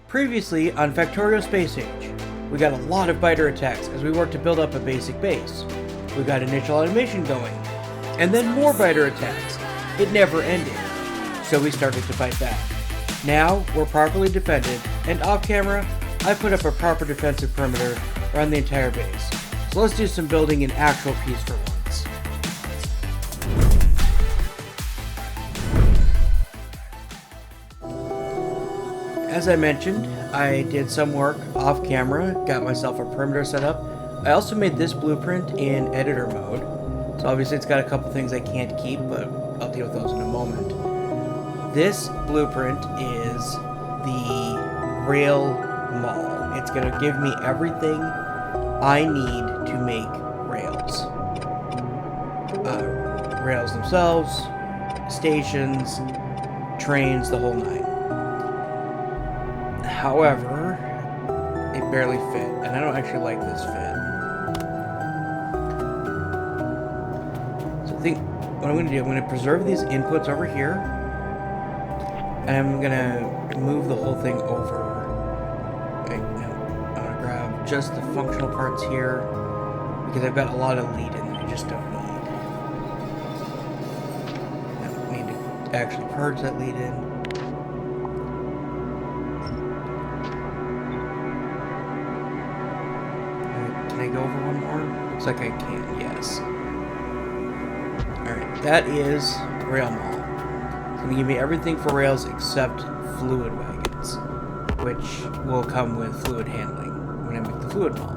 Previously on Factorio Space Age, we got a lot of biter attacks as we worked to build up a basic base. We got initial automation going, and then more biter attacks. It never ended, so we started to fight back. Now we're properly defended, and off camera, I put up a proper defensive perimeter around the entire base. So let's do some building in actual peace for once. As I mentioned, I did some work off camera, got myself a perimeter set up. I also made this blueprint in editor mode. So obviously it's got a couple things I can't keep, but I'll deal with those in a moment. This blueprint is the rail mall. It's going to give me everything I need to make rails. Rails themselves, stations, trains, the whole nine. However, it barely fit, and I don't actually like this fit. So I think what I'm going to do, I'm going to preserve these inputs over here, and I'm going to move the whole thing over. I'm going to grab just the functional parts here, because I've got a lot of lead in that I just don't need. I need to actually purge that lead in. Can I go over one more? Looks like I can, yes. Alright, that is Rail Mall. It's going to give me everything for rails except fluid wagons, which will come with fluid handling when I make the fluid mall.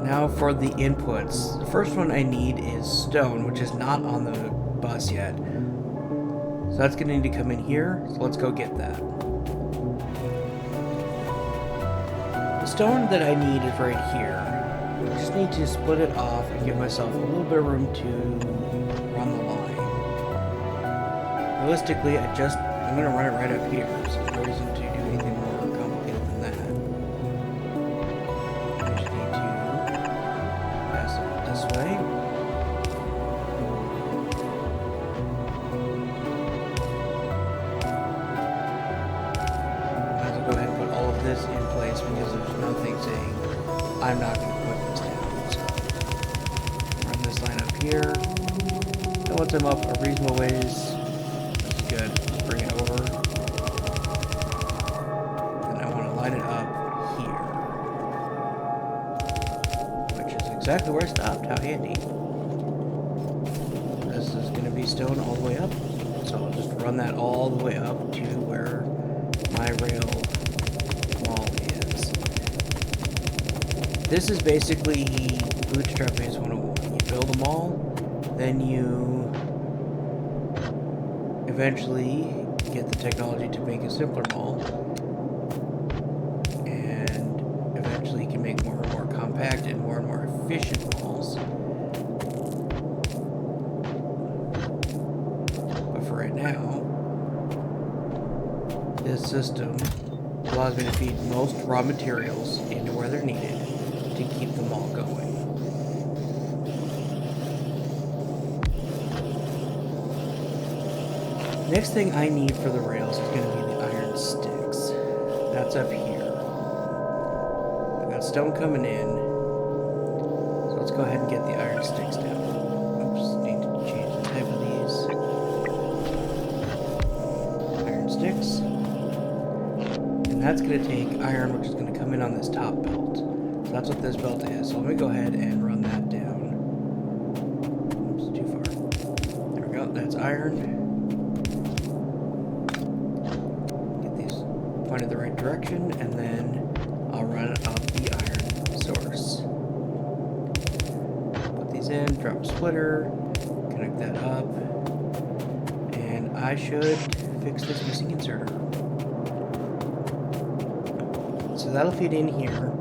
Now for the inputs. The first one I need is stone, which is not on the bus yet. So that's going to need to come in here, so let's go get that. The stone that I need is right here. I just need to split it off and give myself a little bit of room to run the line. Realistically, I'm going to run it right up here, so there's no reason to do anything more complicated than that. I just need to pass it this way. Might as well go ahead and put all of this in place because there's nothing saying I'm not going to put this down. So run this line up here. And once I'm up a reasonable ways, that's good. Just bring it over. And I want to line it up here, which is exactly where I stopped. How handy. This is going to be stone all the way up. So I'll just run that all the way up to where my rail mall is. This is basically Bootstrap Base 101. You build a mall, then you eventually get the technology to make a simpler mall, and eventually you can make more and more compact and more efficient malls. But for right now, this system allows me to feed most raw materials into where they're needed to keep them all going. Next thing I need for the rails is going to be the iron sticks. That's up here. I've got stone coming in, so let's go ahead and get the iron sticks down. Oops, need to change the type of these. Iron sticks. And that's going to take iron, which is going to come in on this top belt. So that's what this belt is. So let me go ahead and run that down. Oops, too far. There we go. That's iron. Get these pointed the right direction, and then I'll run up the iron source. Put these in, drop a splitter, connect that up, and I should fix this missing inserter. So that'll feed in here.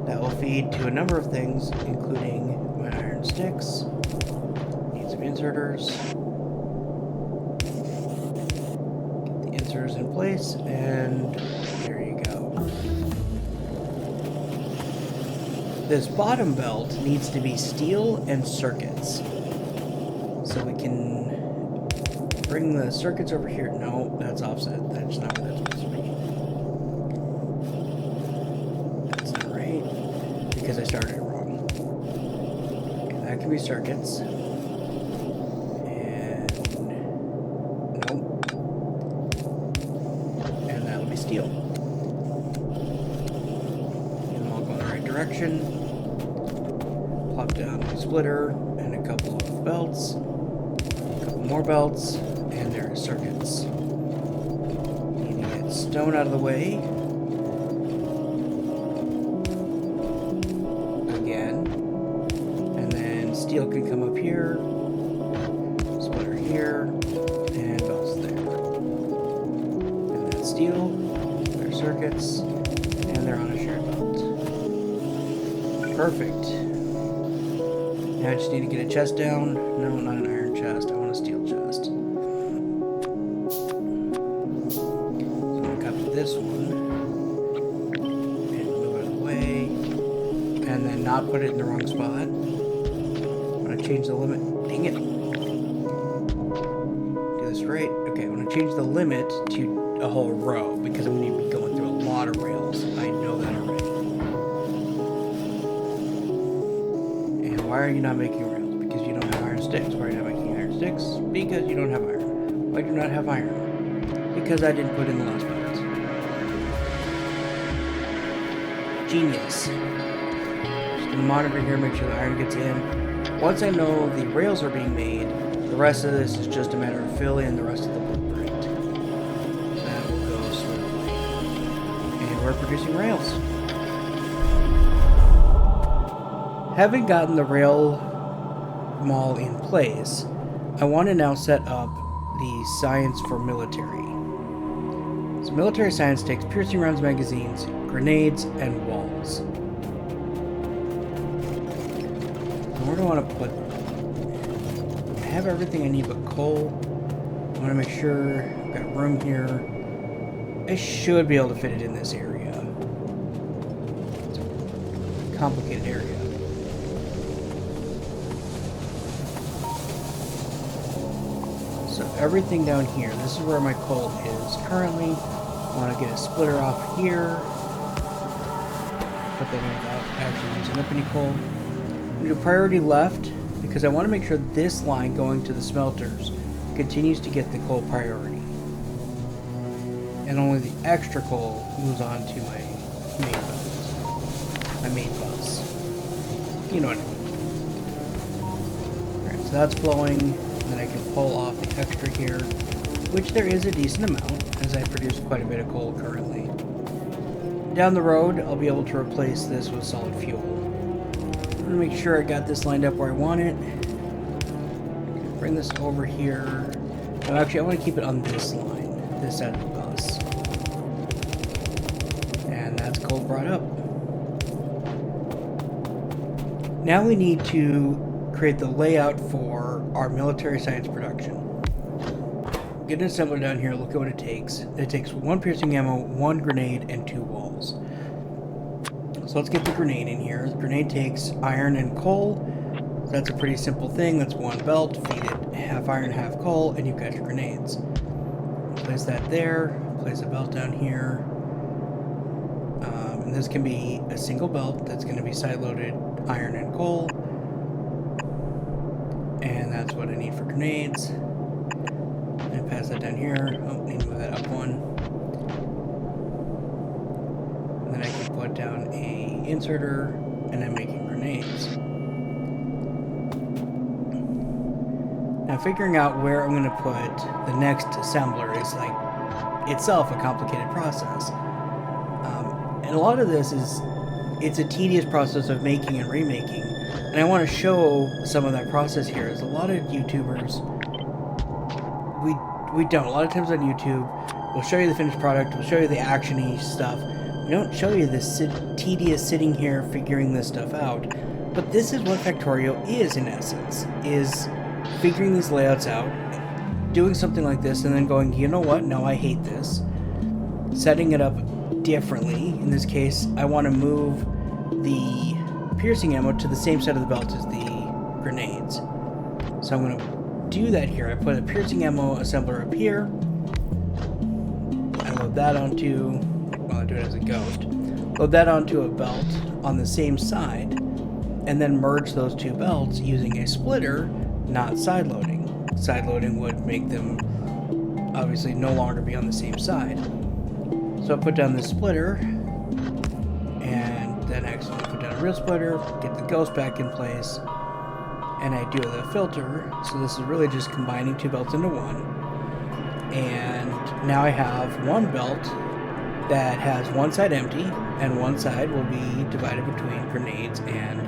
That will feed to a number of things, including my iron sticks. Need some inserters. Get the inserters in place, and there you go. This bottom belt needs to be steel and circuits. So we can bring the circuits over here. No, that's offset. That That's not what that's supposed to be. That's not right. Because I started it wrong. Okay, that can be circuits. And nope. And that'll be steel. And them all go in the right direction. Plop down a splitter and a couple of belts. A couple more belts. And there are circuits. Need to get stone out of the way. Steel can come up here, splitter here, and belts there. And that's steel, they're circuits, and they're on a shared belt. Perfect. Now I just need to get a chest down. No, not an iron chest, I want a steel chest. So I'm going to copy this one, and move it out of the way, and then not put it in the wrong spot. Change the limit. Dang it. Do this right. Okay, I'm going to change the limit to a whole row because I'm going to be going through a lot of rails. I know that already. And why are you not making rails? Because you don't have iron sticks. Why are you not making iron sticks? Because you don't have iron. Why do you not have iron? Because I didn't put in the last belt. Genius. Just going to monitor here, make sure the iron gets in. Once I know the rails are being made, the rest of this is just a matter of filling in the rest of the blueprint. That will go smoothly. And we're producing rails. Having gotten the rail mall in place, I want to now set up the science for military. So military science takes piercing rounds magazines, grenades, and walls. Where do I want to put? I have everything I need but coal. I want to make sure I've got room here. I should be able to fit it in this area. It's a complicated area. So everything down here, this is where my coal is currently. I want to get a splitter off here. Put that in without actually using up any coal. I'm going to priority left because I want to make sure this line going to the smelters continues to get the coal priority. And only the extra coal moves on to my main bus. My main bus. You know what I mean. Alright, so that's flowing. And then I can pull off the extra here, which there is a decent amount, as I produce quite a bit of coal currently. Down the road, I'll be able to replace this with solid fuel. I'm going to make sure I got this lined up where I want it. Bring this over here. No, actually, I want to keep it on this line, this side of the bus. And that's coal brought up. Now we need to create the layout for our military science production. Get an assembler down here, look at what it takes. It takes 1 piercing ammo, 1 grenade, and 2 walls. So let's get the grenade in here. The grenade takes iron and coal. That's a pretty simple thing. That's 1 belt. Feed it half iron, half coal, and you've got your grenades. Place that there. Place a belt down here. And this can be a single belt that's going to be side-loaded iron and coal. And that's what I need for grenades. And pass that down here. Oh, need to move that up 1. And then I can put down a inserter, and I'm making grenades. Now figuring out where I'm going to put the next assembler is like itself a complicated process. And a lot of this is, it's a tedious process of making and remaking. And I want to show some of that process here. As a lot of YouTubers, we don't. A lot of times on YouTube, we'll show you the finished product, we'll show you the action-y stuff. We don't show you this tedious sitting here figuring this stuff out. But this is what Factorio is in essence, is figuring these layouts out, doing something like this, and then going, you know what, no, I hate this. Setting it up differently. In this case, I want to move the piercing ammo to the same side of the belt as the grenades. So I'm going to do that here. I put a piercing ammo assembler up here. that onto, well, I'll do it as a ghost, load that onto a belt on the same side, and then merge those two belts using a splitter, not side loading. Side loading would make them obviously no longer be on the same side. So I put down the splitter, and then actually put down a real splitter, get the ghost back in place, and I do the filter. So this is really just combining two belts into one. And now I have one belt that has one side empty, and one side will be divided between grenades and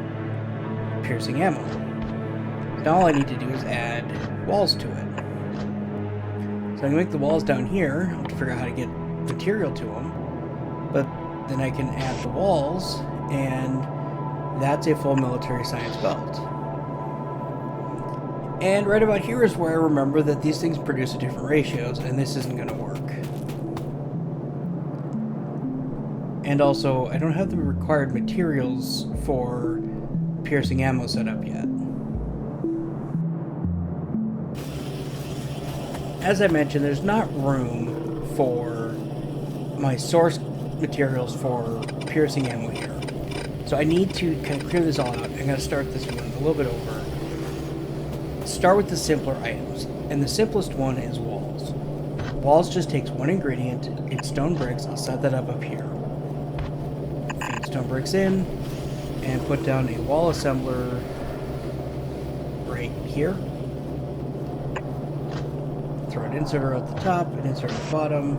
piercing ammo. Now all I need to do is add walls to it. So I can make the walls down here. I have to figure out how to get material to them. But then I can add the walls, and that's a full military science belt. And right about here is where I remember that these things produce at different ratios, and this isn't going to work. And also, I don't have the required materials for piercing ammo set up yet. As I mentioned, there's not room for my source materials for piercing ammo here. So I need to kind of clear this all out. I'm going to start this one a little bit over. Start with the simpler items, and the simplest one is walls. Walls just takes one ingredient, it's stone bricks. I'll set that up here. Feed stone bricks in, and put down a wall assembler right here. Throw an inserter at the top, an inserter at the bottom,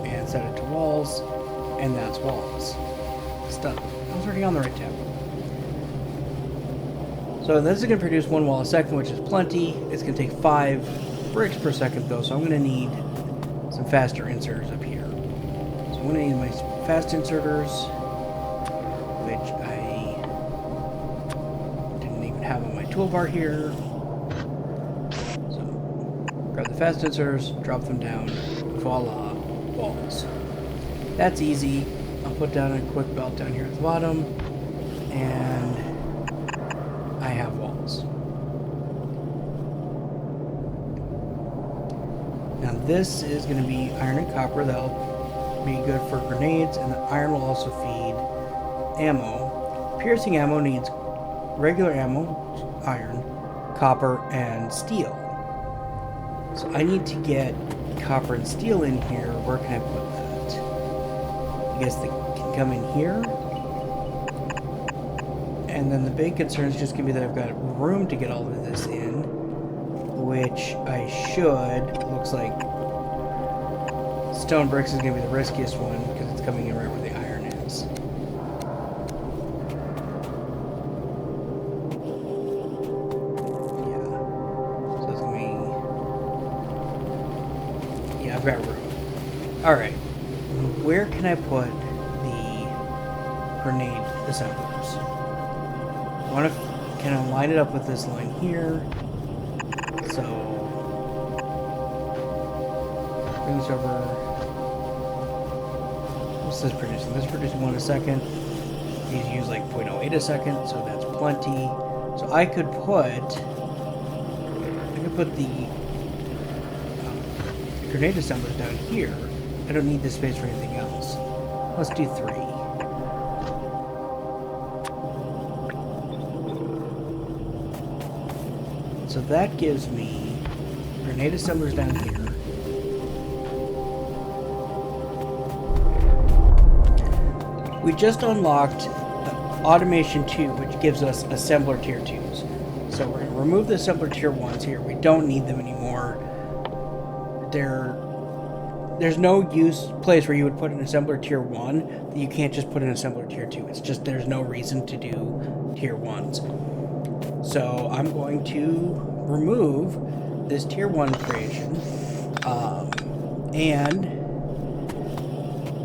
and set it to walls, and that's walls. It's done. I was already on the right tab. So this is going to produce one wall a second, which is plenty. It's going to take 5 bricks per second, though, so I'm going to need some faster inserters up here. So I'm going to need my fast inserters, which I didn't even have on my toolbar here. So grab the fast inserters, drop them down, voila, walls. That's easy. I'll put down a quick belt down here at the bottom, and I have walls. Now this is going to be iron and copper. That'll be good for grenades, and the iron will also feed ammo. Piercing ammo needs regular ammo, iron, copper, and steel. So I need to get copper and steel in here. Where can I put that? I guess they can come in here. And then the big concern is just going to be that I've got room to get all of this in, which I should. Looks like stone bricks is going to be the riskiest one because it's coming in right where the iron is. Yeah. So it's going to be... Yeah, I've got room. Alright. Where can I put the grenade assemblers? I want to kind of line it up with this line here. So bring this over. What's this producing? This is producing 1 a second. These use like 0.08 a second, so that's plenty. So I could put the grenade assemblers down here. I don't need this space for anything else. Let's do 3. So that gives me grenade assemblers down here. We just unlocked Automation 2, which gives us Assembler Tier 2s. So we're going to remove the Assembler Tier 1s here. We don't need them anymore. There's no place where you would put an Assembler Tier 1 that you can't just put an Assembler Tier 2. It's just there's no reason to do Tier 1s. So I'm going to remove this Tier 1 creation, and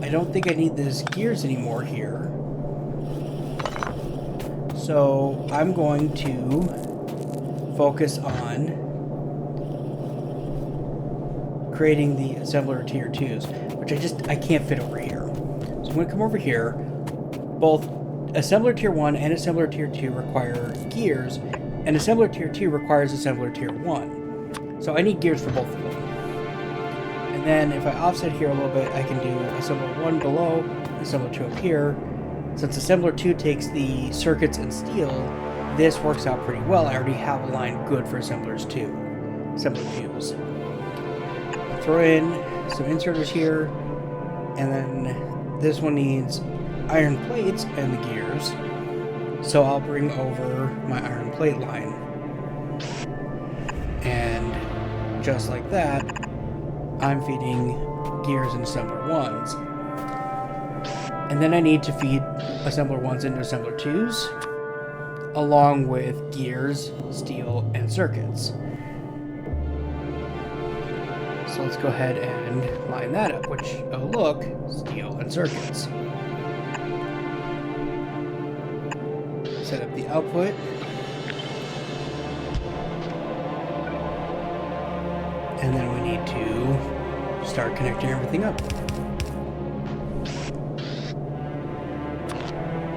I don't think I need this gears anymore here. So I'm going to focus on creating the assembler Tier 2s, which I can't fit over here. So I'm going to come over here. Both Assembler Tier 1 and Assembler Tier 2 require gears, and Assembler Tier 2 requires Assembler Tier 1. So I need gears for both of them. And then if I offset here a little bit, I can do assembler 1 below, assembler 2 up here. Since assembler 2 takes the circuits and steel, this works out pretty well. I already have a line good for assemblers 2, assembler 2s. I'll throw in some inserters here, and then this one needs iron plates and the gears. So I'll bring over my iron plate line. And just like that, I'm feeding gears and assembler 1s. And then I need to feed assembler 1s into assembler 2s, along with gears, steel, and circuits. So let's go ahead and line that up, which, oh look, steel and circuits. Set up the output. And then we need to start connecting everything up.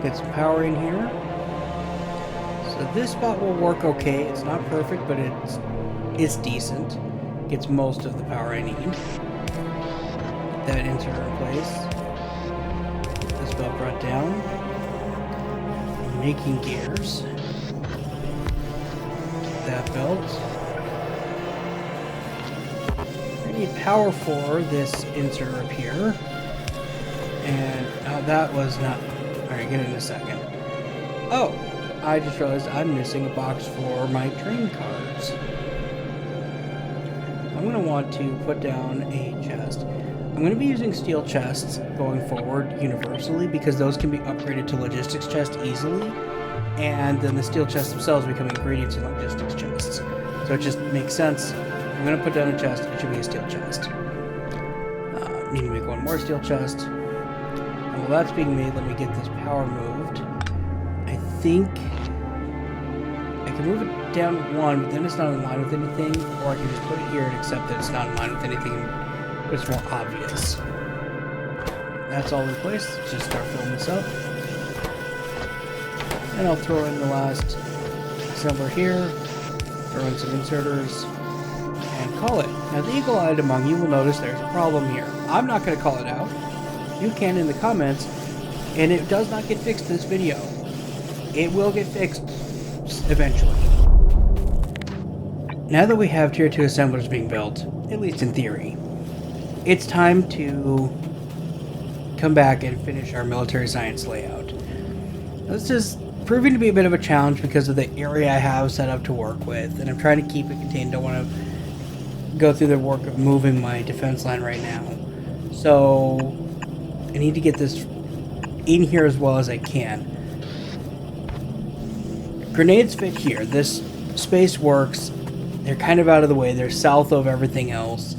Get some power in here. So this spot will work okay. It's not perfect, but it's decent. Gets most of the power I need. Get that inserter in place. Get this belt brought down. I'm making gears. Get that belt. I need power for this insert up here. And that was not... Alright, get it in a second. Oh! I just realized I'm missing a box for my train cars. I'm going to want to put down a chest. I'm going to be using steel chests going forward universally because those can be upgraded to logistics chests easily. And then the steel chests themselves become ingredients in logistics chests. So it just makes sense. I'm going to put down a chest. It should be a steel chest. Need to make one more steel chest. And while that's being made, let me get this power moved. I think I can move it down 1, but then it's not in line with anything, or I can just put it here and accept that it's not in line with anything, but it's more obvious. That's all in place. Let's just start filling this up. And I'll throw in the last assembler here, throw in some inserters, and call it. Now the eagle-eyed among you will notice there's a problem here. I'm not going to call it out. You can in the comments, and it does not get fixed in this video. It will get fixed eventually. Now that we have tier 2 assemblers being built, at least in theory, it's time to come back and finish our military science layout. This is proving to be a bit of a challenge because of the area I have set up to work with, and I'm trying to keep it contained. Don't want to go through the work of moving my defense line right now. So I need to get this in here as well as I can. Grenades fit here. This space works. They're kind of out of the way. They're south of everything else,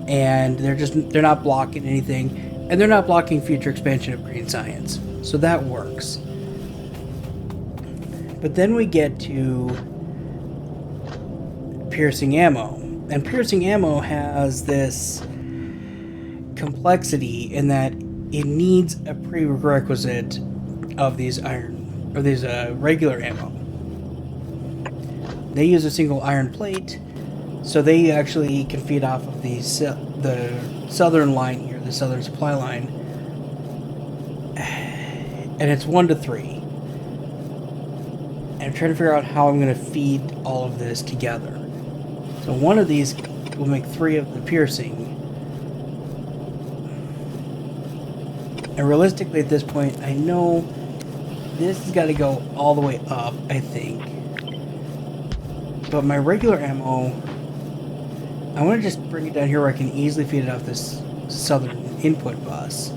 and they're not blocking anything, and they're not blocking future expansion of green science. So that works. But then we get to piercing ammo, and piercing ammo has this complexity in that it needs a prerequisite of these regular ammo. They use a single iron plate, so they actually can feed off of the southern line here, the southern supply line, and it's 1 to 3. And I'm trying to figure out how I'm going to feed all of this together. So one of these will make 3 of the piercing. And realistically at this point, I know this has got to go all the way up, I think. But my regular ammo, I want to just bring it down here where I can easily feed it off this southern input bus.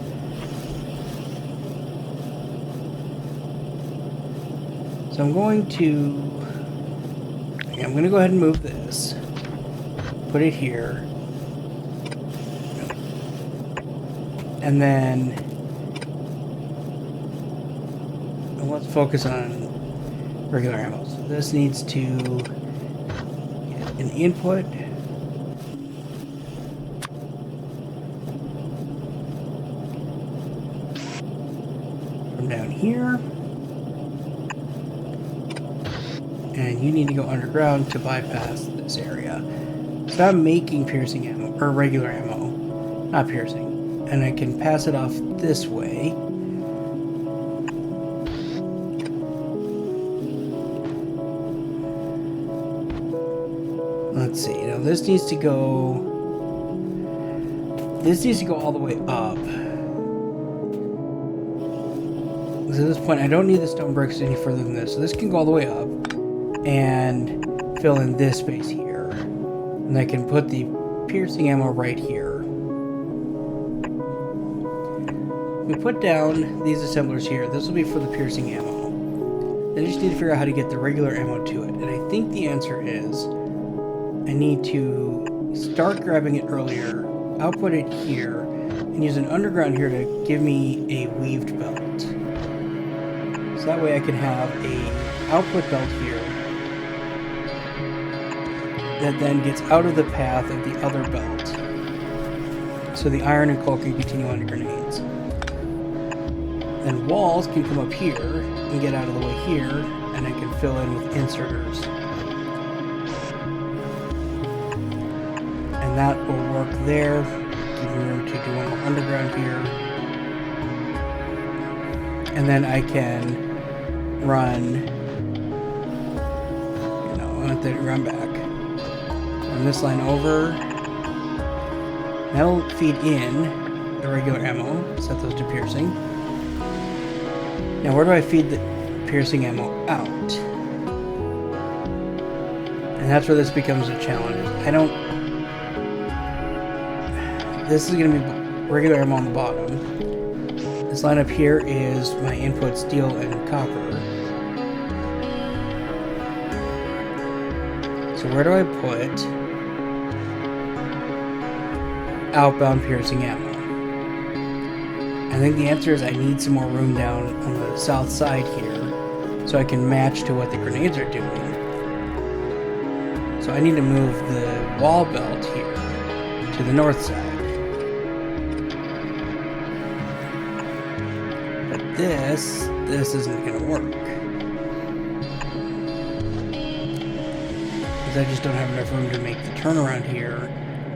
So I'm going to go ahead and move this, put it here, and then let's focus on regular ammo. So this needs to get an input. From down here. And you need to go underground to bypass this area. So I'm making piercing ammo, or regular ammo. not piercing. And I can pass it off this way. Let's see, now this needs to go all the way up. Because at this point I don't need the stone bricks any further than this, so this can go all the way up and fill in this space here. And I can put the piercing ammo right here. We put down these assemblers here. This will be for the piercing ammo. Then I just need to figure out how to get the regular ammo to it. And I think the answer is I need to start grabbing it earlier, output it here, and use an underground here to give me a weaved belt. So that way I can have a output belt here that then gets out of the path of the other belt. So the iron and coal can continue on to grenades. Then walls can come up here and get out of the way here, and I can fill in with inserters. And that will work there, giving room to do one more underground here. And then I can run, I want to run back. Run this line over. That'll feed in the regular ammo, set those to piercing. Now where do I feed the piercing ammo out? And that's where this becomes a challenge. This is going to be regular ammo on the bottom. This line up here is my input steel and copper. So where do I put outbound piercing ammo? I think the answer is I need some more room down on the south side here so I can match to what the grenades are doing. So I need to move the wall belt here to the north side. But this isn't going to work. Because I just don't have enough room to make the turnaround here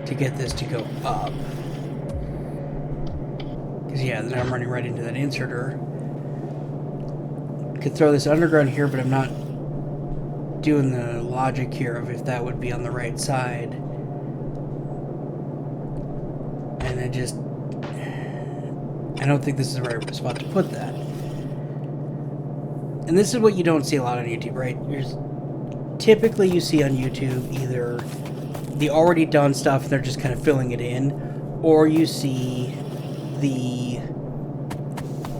to get this to go up. Because yeah, then I'm running right into that inserter. Could throw this underground here, but I'm not doing the logic here of if that would be on the right side. And I don't think this is the right spot to put that. And this is what you don't see a lot on YouTube, right? Typically you see on YouTube either the already done stuff, they're just kind of filling it in, or you see the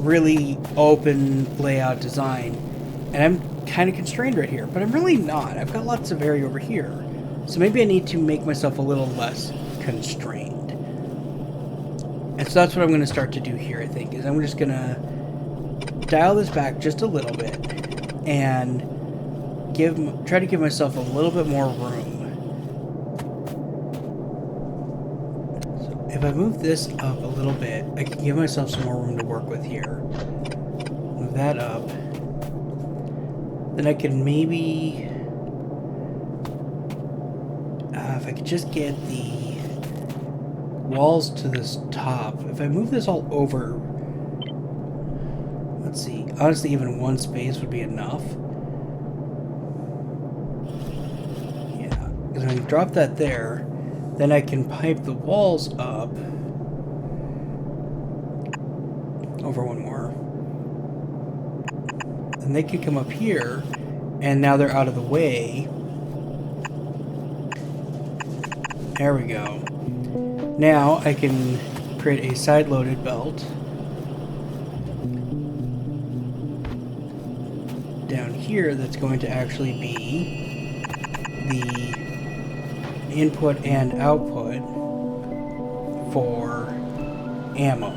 really open layout design. And I'm kind of constrained right here, but I'm really not. I've got lots of area over here. So maybe I need to make myself a little less constrained. And so that's what I'm going to start to do here, I think, is I'm just going to dial this back just a little bit and try to give myself a little bit more room. So if I move this up a little bit, I can give myself some more room to work with here. Move that up. Then I can maybe, if I could just get the walls to this top. If I move this all over, let's see, honestly even one space would be enough. Yeah, because when I drop that there, then I can pipe the walls up over one more. And they can come up here, and now they're out of the way. There we go. Now I can create a side-loaded belt down here that's going to actually be the input and output for ammo.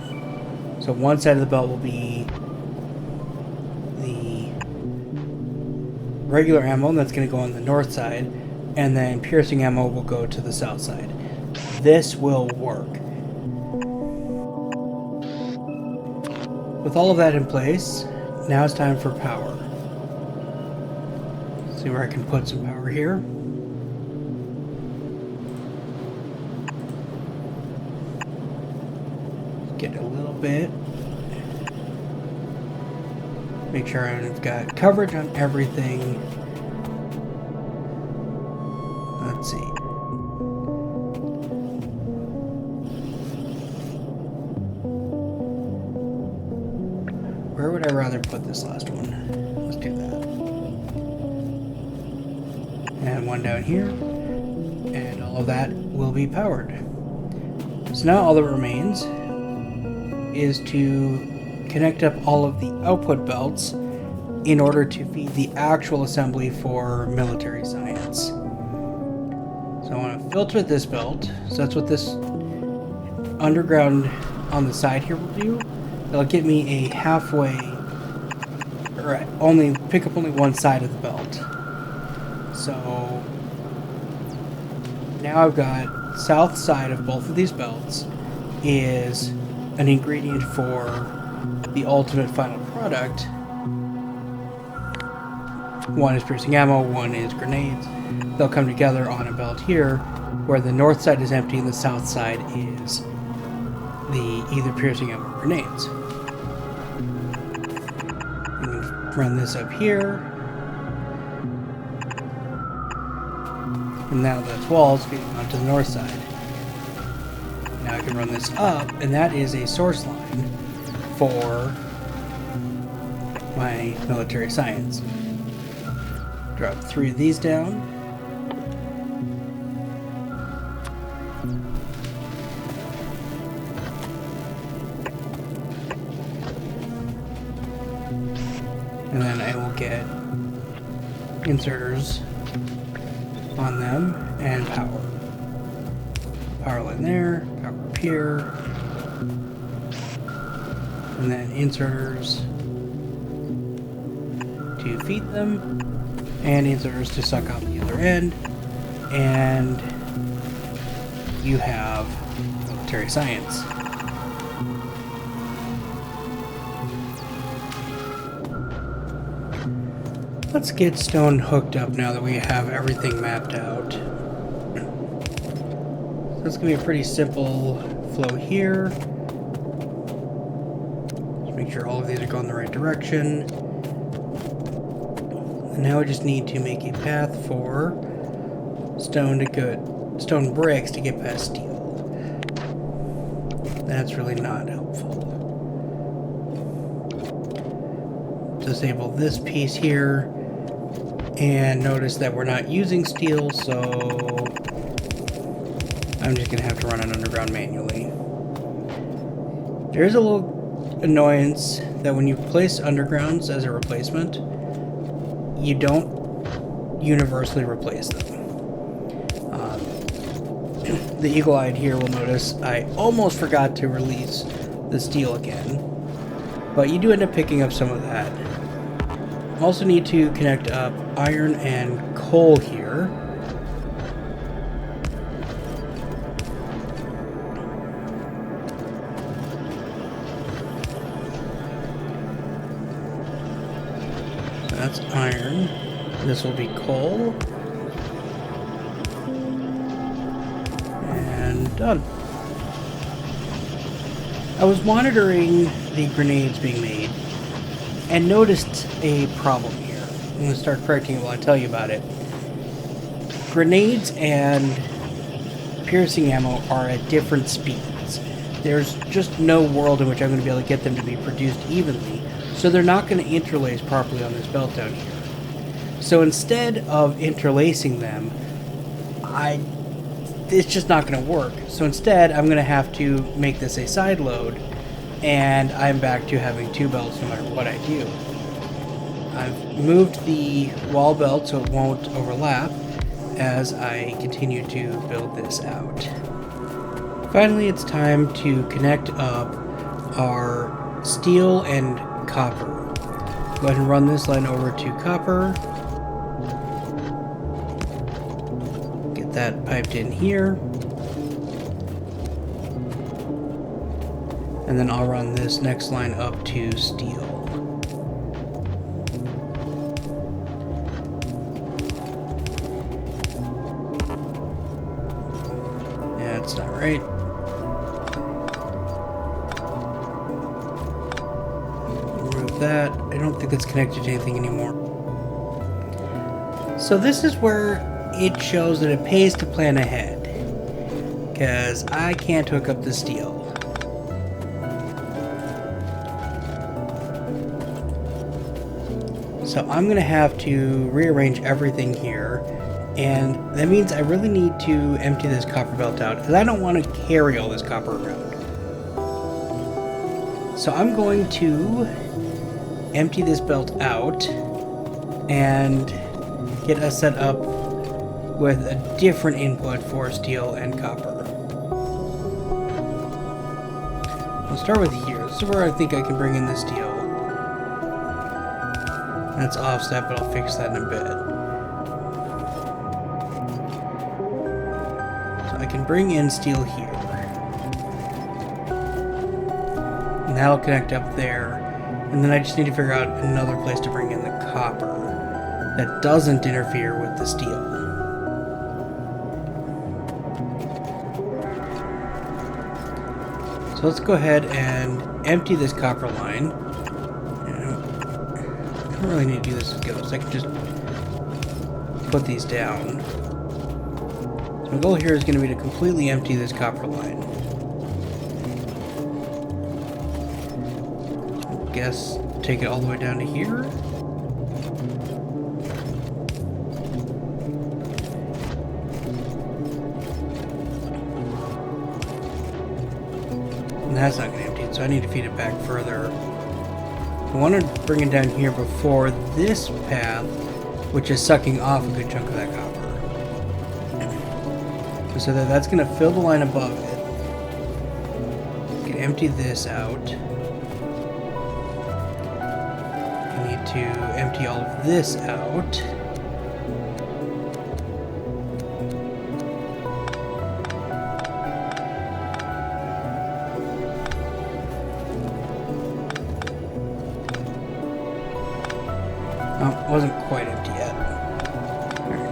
So one side of the belt will be the regular ammo, and that's going to go on the north side, and then piercing ammo will go to the south side. This will work. With all of that in place, now it's time for power. See where I can put some power here. Get a little bit. Make sure I've got coverage on everything. Let's see. Where would I rather put this last one? Let's do that. And one down here. And all of that will be powered. So now all that remains is to connect up all of the output belts in order to feed the actual assembly for military science. So I want to filter this belt. So that's what this underground on the side here will do. It'll give me a halfway, or only pick up only one side of the belt. So now I've got south side of both of these belts is an ingredient for the ultimate final product. One is piercing ammo, one is grenades. They'll come together on a belt here, where the north side is empty and the south side is the either piercing ammo or grenades. I'm going to run this up here. And now that's walls feeding onto the north side. Now I can run this up, and that is a source line for my military science. Drop 3 of these down. And then I will get inserters on them and power. Power line there, power up here, and then inserters to feed them, and inserters to suck out the other end, and you have military science. Let's get stone hooked up now that we have everything mapped out. So it's going to be a pretty simple flow here. Just make sure all of these are going the right direction. And now we just need to make a path for stone bricks to get past steel. That's really not helpful. Disable this piece here. And notice that we're not using steel, so I'm just going to have to run it underground manually. There's a little annoyance that when you place undergrounds as a replacement, you don't universally replace them. The eagle-eyed here will notice I almost forgot to release the steel again, but you do end up picking up some of that. Also need to connect up iron and coal here. So that's iron. This will be coal. And done. I was monitoring the grenades being made and noticed a problem here. I'm going to start correcting it while I tell you about it. Grenades and piercing ammo are at different speeds. There's just no world in which I'm going to be able to get them to be produced evenly, so they're not going to interlace properly on this belt down here. So instead of interlacing them, it's just not going to work. So instead, I'm going to have to make this a side load, and I'm back to having 2 belts no matter what I do. I've moved the wall belt so it won't overlap as I continue to build this out. Finally, it's time to connect up our steel and copper. Go ahead and run this line over to copper. Get that piped in here. And then I'll run this next line up to steel. Yeah, that's not right. that. I don't think that's connected to anything anymore. So this is where it shows that it pays to plan ahead, because I can't hook up the steel. So I'm going to have to rearrange everything here, and that means I really need to empty this copper belt out, because I don't want to carry all this copper around. So I'm going to empty this belt out and get us set up with a different input for steel and copper. I'll start with here. This is where I think I can bring in the steel. That's offset, but I'll fix that in a bit. So I can bring in steel here. And that'll connect up there. And then I just need to figure out another place to bring in the copper that doesn't interfere with the steel. So let's go ahead and empty this copper line. I don't really need to do this with ghosts. I can just put these down. So my goal here is going to be to completely empty this copper line. I guess take it all the way down to here. And that's not going to empty it, so I need to feed it back further. I want to bring it down here before this path, which is sucking off a good chunk of that copper. So that's going to fill the line above it. You can empty this out. I need to empty all of this out. Oh, it wasn't quite empty yet. Right.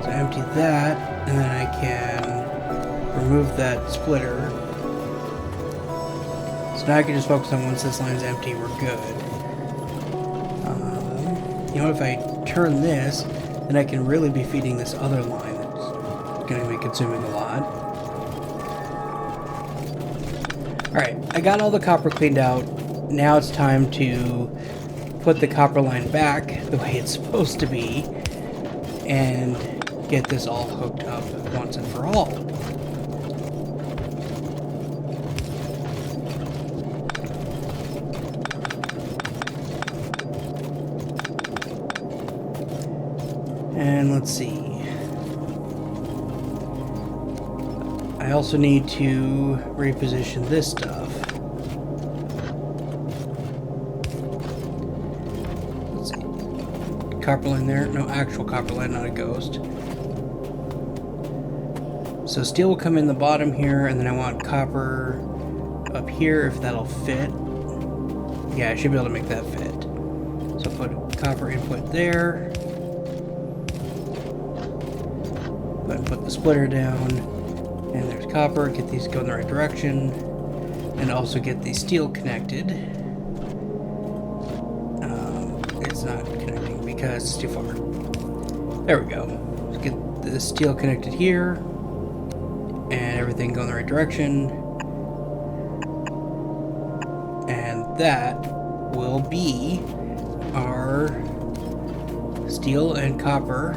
So empty that, and then I can remove that splitter. So now I can just focus on once this line's empty, we're good. You know, if I turn this, then I can really be feeding this other line that's going to be consuming a lot. Alright, I got all the copper cleaned out. Now it's time to put the copper line back the way it's supposed to be and get this all hooked up once and for all. And let's see. I also need to reposition this stuff. Let's see. Copper line there. No, actual copper line, not a ghost. So steel will come in the bottom here, and then I want copper up here if that'll fit. Yeah, I should be able to make that fit. So put copper input there. Go ahead and put the splitter down. And there's copper, get these going in the right direction, and also get the steel connected. It's not connecting because it's too far. There we go. Let's get the steel connected here, and everything going in the right direction. And that will be our steel and copper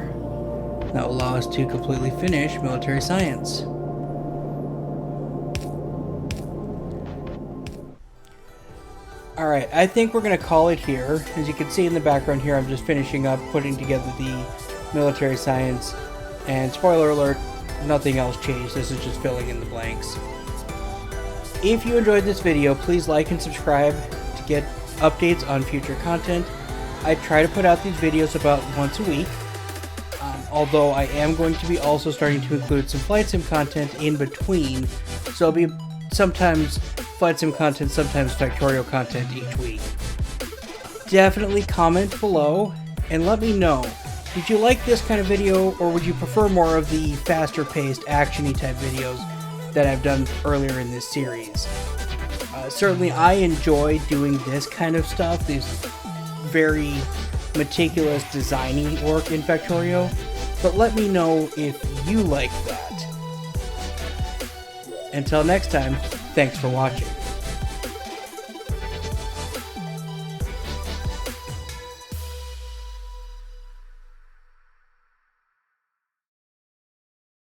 that will allow us to completely finish military science. Alright, I think we're going to call it here. As you can see in the background here, I'm just finishing up putting together the military science. And spoiler alert, nothing else changed. This is just filling in the blanks. If you enjoyed this video, please like and subscribe to get updates on future content. I try to put out these videos about once a week. Although I am going to be also starting to include some flight sim content in between. So it'll be sometimes flight sim content, sometimes Factorio content each week. Definitely comment below and let me know. Did you like this kind of video, or would you prefer more of the faster paced, action-y type videos that I've done earlier in this series. Certainly I enjoy doing this kind of stuff, these very meticulous designy work in Factorio, but let me know if you like that. Until next time, thanks for watching.